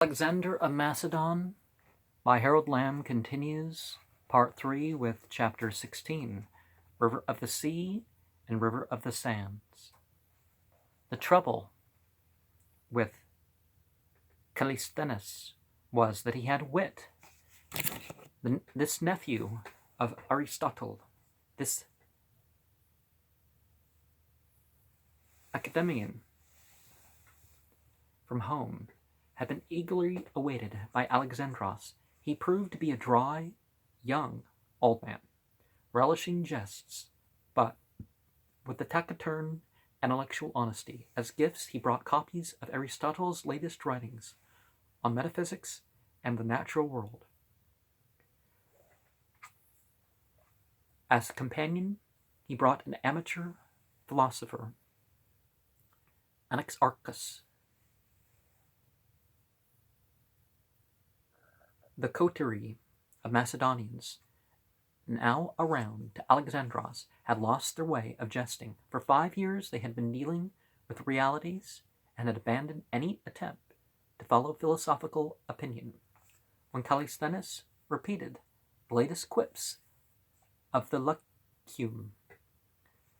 Alexander of Macedon by Harold Lamb continues part 3 with chapter 16, River of the Sea and River of the Sands. The trouble with Callisthenes was that he had wit. This nephew of Aristotle, this academician from home, had been eagerly awaited by Alexandros. He proved to be a dry, young, old man, relishing jests, but with the taciturn intellectual honesty. As gifts he brought copies of Aristotle's latest writings on metaphysics and the natural world. As a companion, he brought an amateur philosopher, Anaxarchus. The coterie of Macedonians, now around to Alexandros, had lost their way of jesting. For 5 years they had been dealing with realities and had abandoned any attempt to follow philosophical opinion. When Callisthenes repeated the latest quips of the Lyceum,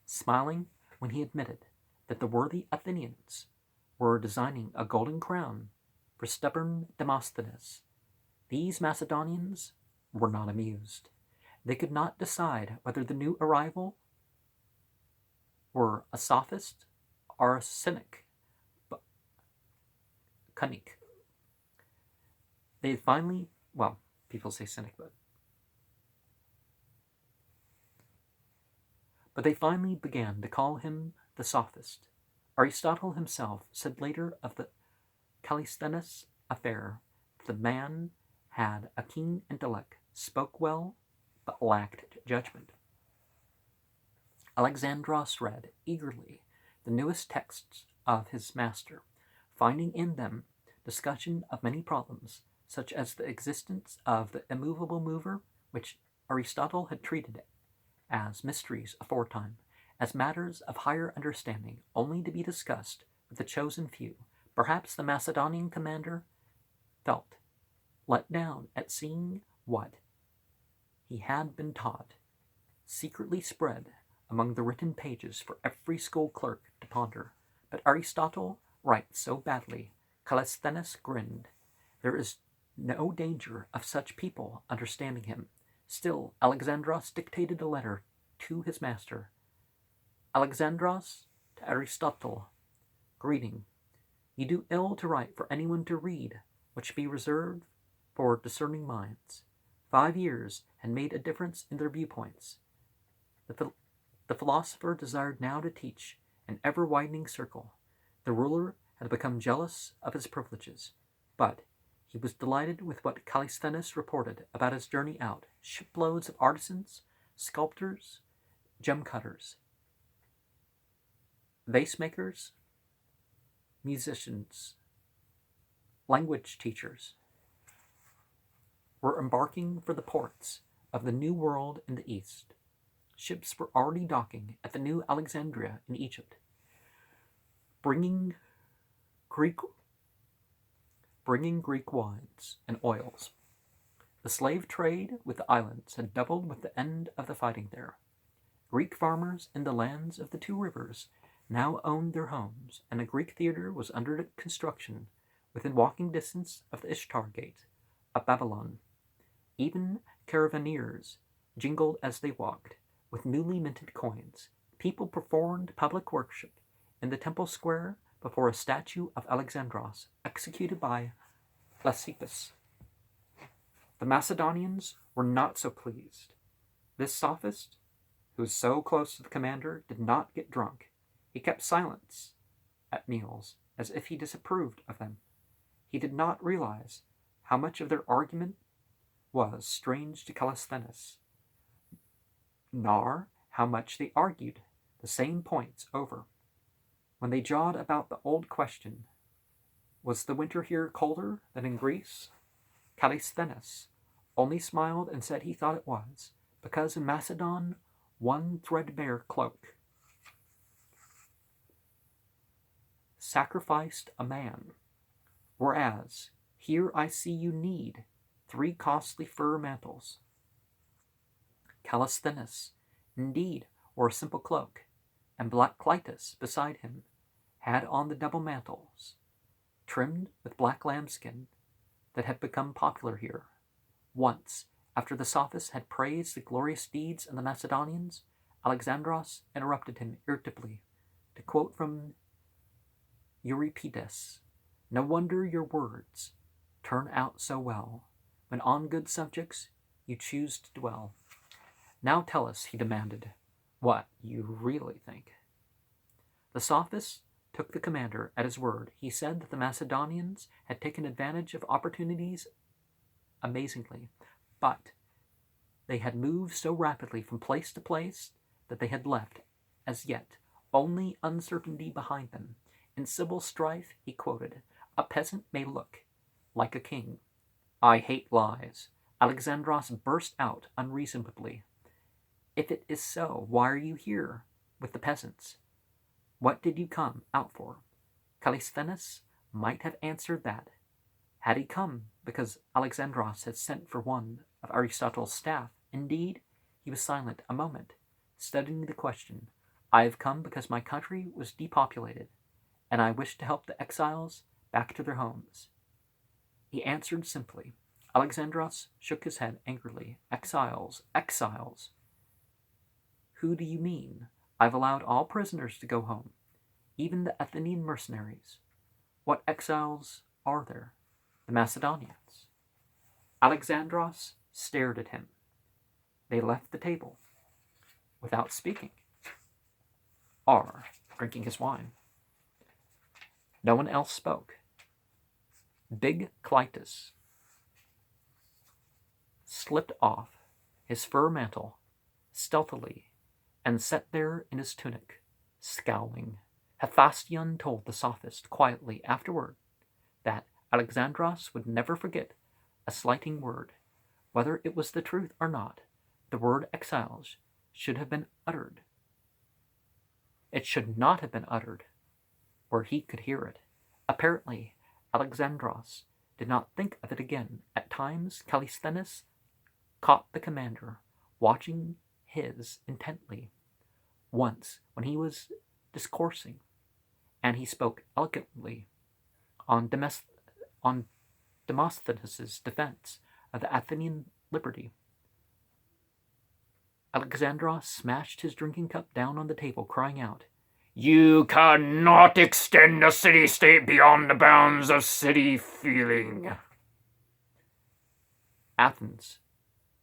smiling when he admitted that the worthy Athenians were designing a golden crown for stubborn Demosthenes, these Macedonians were not amused. They could not decide whether the new arrival were a sophist or a cynic. Cunning. They finally, people say cynic, but they finally began to call him the sophist. Aristotle himself said later of the Callisthenes affair, the man had a keen intellect, spoke well, but lacked judgment. Alexandros read eagerly the newest texts of his master, finding in them discussion of many problems, such as the existence of the immovable mover, which Aristotle had treated as mysteries aforetime, as matters of higher understanding, only to be discussed with the chosen few. Perhaps the Macedonian commander felt let down at seeing what he had been taught, secretly spread among the written pages for every school clerk to ponder. But Aristotle writes so badly, Callisthenes grinned. There is no danger of such people understanding him. Still, Alexandros dictated a letter to his master. Alexandros to Aristotle, greeting. You do ill to write for anyone to read, which should be reserved for discerning minds. 5 years had made a difference in their viewpoints. The philosopher desired now to teach an ever-widening circle. The ruler had become jealous of his privileges, but he was delighted with what Callisthenes reported about his journey out. Shiploads of artisans, sculptors, gem cutters, vase makers, musicians, language teachers were embarking for the ports of the New World in the East. Ships were already docking at the New Alexandria in Egypt, bringing Greek wines and oils. The slave trade with the islands had doubled with the end of the fighting there. Greek farmers in the lands of the two rivers now owned their homes, and a Greek theater was under construction within walking distance of the Ishtar Gate of Babylon. Even caravaneers jingled as they walked with newly minted coins. People performed public worship in the temple square before a statue of Alexandros, executed by Lysippus. The Macedonians were not so pleased. This sophist, who was so close to the commander, did not get drunk. He kept silence at meals, as if he disapproved of them. He did not realize how much of their argument was strange to Callisthenes, nor how much they argued the same points over. When they jawed about the old question, was the winter here colder than in Greece? Callisthenes only smiled and said he thought it was, because in Macedon one threadbare cloak sacrificed a man, whereas Here I see you need 3 costly fur mantles. Callisthenes, indeed, wore a simple cloak, and Black Clytus, beside him, had on the double mantles, trimmed with black lambskin, that had become popular here. Once, after the sophist had praised the glorious deeds of the Macedonians, Alexandros interrupted him irritably to quote from Euripides, "No wonder your words turn out so well, when on good subjects you choose to dwell." "Now tell us," he demanded, "what you really think." The sophist took the commander at his word. He said that the Macedonians had taken advantage of opportunities amazingly, but they had moved so rapidly from place to place that they had left, as yet, only uncertainty behind them. In civil strife, he quoted, "A peasant may look like a king." "I hate lies." Alexandros burst out unreasonably. "If it is so, why are you here with the peasants? What did you come out for?" Callisthenes might have answered that. Had he come because Alexandros had sent for one of Aristotle's staff? Indeed, he was silent a moment, studying the question. "I have come because my country was depopulated, and I wish to help the exiles back to their homes." He answered simply. Alexandros shook his head angrily. "Exiles, exiles! Who do you mean? I've allowed all prisoners to go home, even the Athenian mercenaries. What exiles are there? The Macedonians." Alexandros stared at him. They left the table without speaking or drinking his wine. No one else spoke. Big Clytus slipped off his fur mantle stealthily and sat there in his tunic, scowling. Hephaestion told the sophist quietly afterward that Alexandros would never forget a slighting word. Whether it was the truth or not, the word exiles should have been uttered. It should not have been uttered where he could hear it. Apparently, Alexandros did not think of it again. At times, Callisthenes caught the commander watching his intently. Once, when he was discoursing, and he spoke eloquently on Demosthenes' defense of the Athenian liberty, Alexandros smashed his drinking cup down on the table, crying out, "You cannot extend a city-state beyond the bounds of city feeling." Athens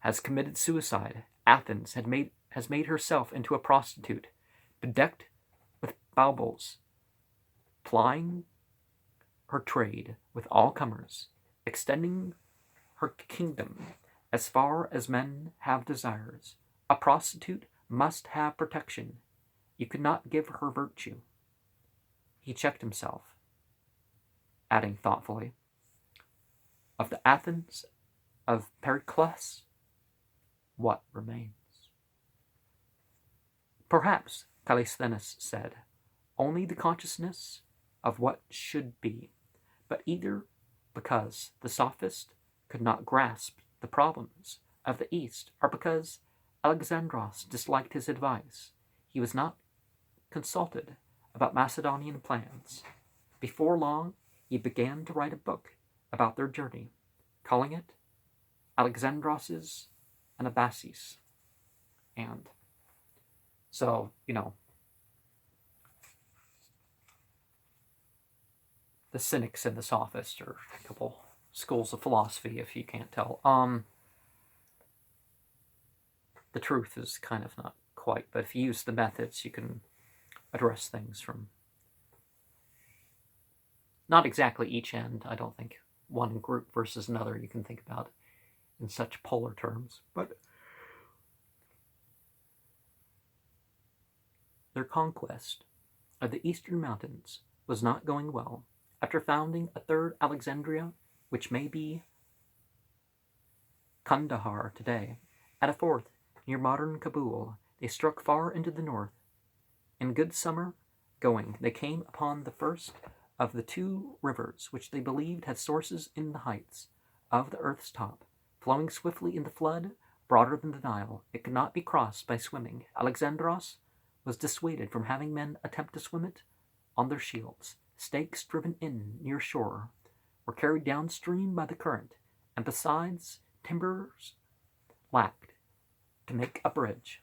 has committed suicide. Athens has made herself into a prostitute, bedecked with baubles, plying her trade with all comers, extending her kingdom as far as men have desires. A prostitute must have protection. You could not give her virtue. He checked himself, adding thoughtfully, "Of the Athens of Pericles, what remains?" "Perhaps," Callisthenes said, "only the consciousness of what should be." But either because the sophist could not grasp the problems of the East, or because Alexandros disliked his advice, he was not consulted about Macedonian plans. Before long, he began to write a book about their journey, calling it Alexandros Anabasis. And so, the cynics and the sophists are a couple schools of philosophy, if you can't tell. The truth is kind of not quite, but if you use the methods, you can address things from not exactly each end. I don't think one group versus another you can think about in such polar terms, but their conquest of the eastern mountains was not going well. After founding a third Alexandria, which may be Kandahar today, and a fourth near modern Kabul, they struck far into the north. In good summer going, they came upon the first of the two rivers which they believed had sources in the heights of the earth's top, flowing swiftly in the flood, broader than the Nile. It could not be crossed by swimming. Alexandros was dissuaded from having men attempt to swim it on their shields. Stakes driven in near shore were carried downstream by the current, and besides, timbers lacked to make a bridge.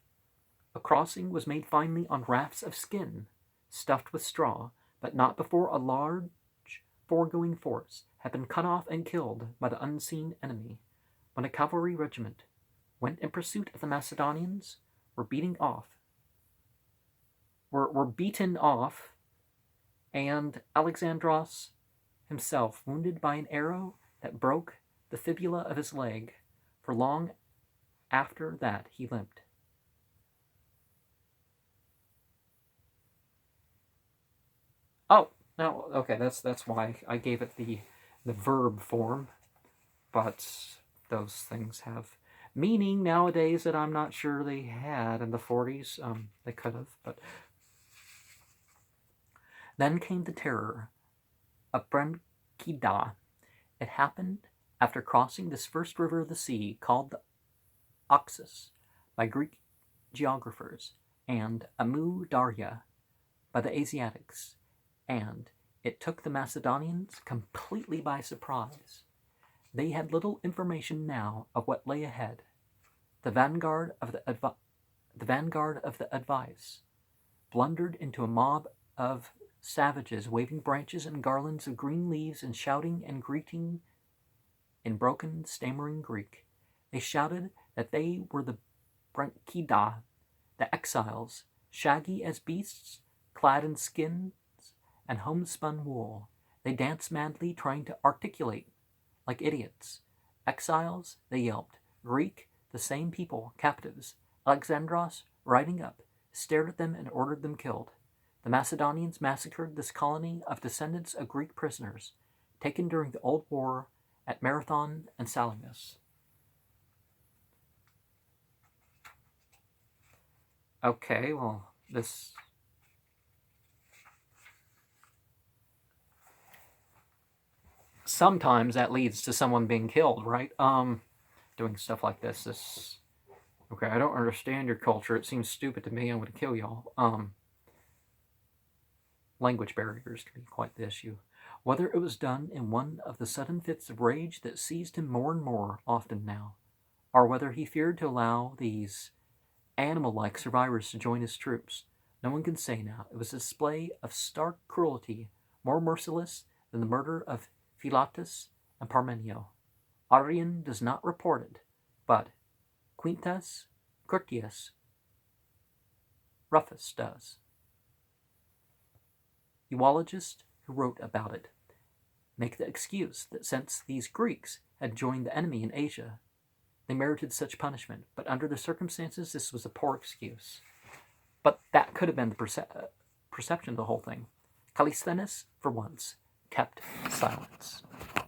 A crossing was made finally on rafts of skin, stuffed with straw, but not before a large foregoing force had been cut off and killed by the unseen enemy. When a cavalry regiment went in pursuit of the Macedonians, were beaten off, and Alexandros himself wounded by an arrow that broke the fibula of his leg. For long after that he limped. Oh, no, okay, that's why I gave it the verb form, but those things have meaning nowadays that I'm not sure they had in the 40s. They could have, but then came the terror of Bremkida. It happened after crossing this first river of the sea, called the Oxus by Greek geographers, and Amu Darya by the Asiatics, and it took the Macedonians completely by surprise. They had little information now of what lay ahead. The vanguard of the advice blundered into a mob of savages waving branches and garlands of green leaves and shouting and greeting in broken, stammering Greek. They shouted that they were the Bremkida, the exiles, shaggy as beasts, clad in skins and homespun wool. They danced madly, trying to articulate like idiots. Exiles, they yelped. Greek, the same people, captives. Alexandros, riding up, stared at them and ordered them killed. The Macedonians massacred this colony of descendants of Greek prisoners, taken during the Old War at Marathon and Salamis. Okay, well, this... Sometimes that leads to someone being killed, right? Doing stuff like this. Okay, I don't understand your culture. It seems stupid to me. I'm going to kill y'all. Language barriers can be quite the issue. Whether it was done in one of the sudden fits of rage that seized him more and more often now, or whether he feared to allow these animal-like survivors to join his troops, no one can say now. It was a display of stark cruelty, more merciless than the murder of Philotas and Parmenio. Arrian does not report it, but Quintus Curtius Rufus does. Eulogists who wrote about it make the excuse that since these Greeks had joined the enemy in Asia, they merited such punishment, but under the circumstances this was a poor excuse. But that could have been the perception of the whole thing. Callisthenes, for once, kept silence.